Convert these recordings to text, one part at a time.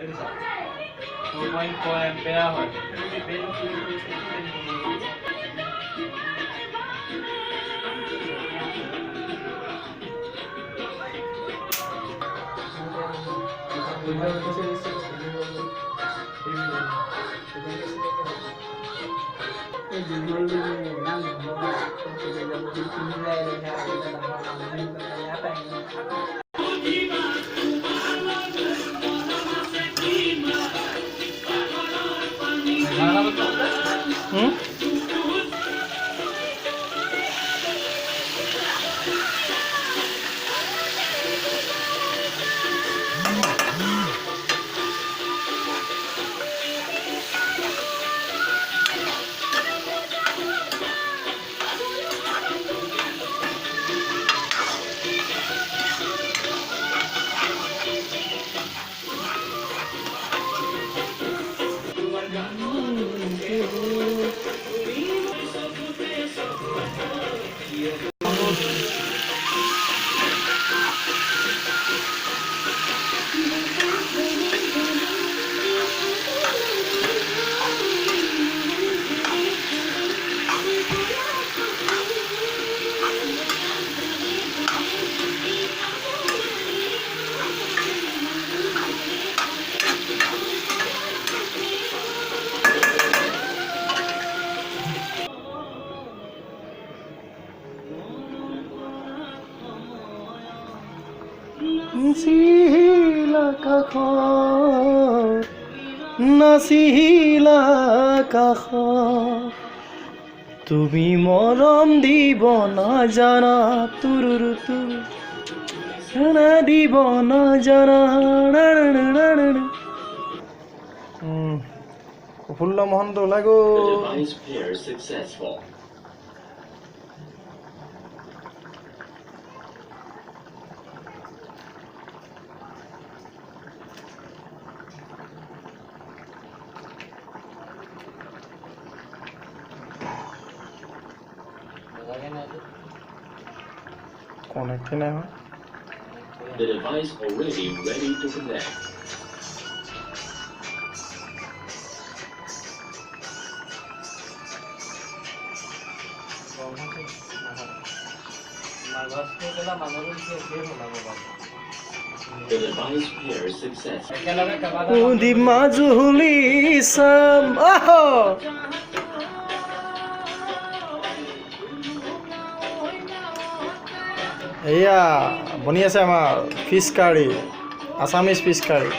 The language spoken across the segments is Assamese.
2.4 এম্পিয়াৰ হয়। নাচিলা কাষত, নাচিলা কাষত, তুমি মৰম দিব নাজানা, তুৰুৰুতু দিব নাজানা। প্ৰফুল্ল মহন্ত ওলাই গ'ল। Connecting now. The device already ready to connect. The device pair success. Di Majuli চাম এয়া বনি আছে আমাৰ ফিছ কাৰী, আছামিজ ফিছ কাৰী।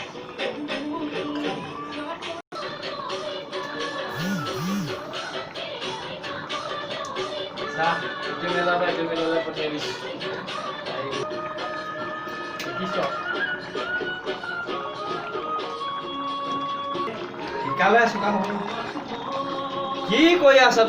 কি কৈ আছা?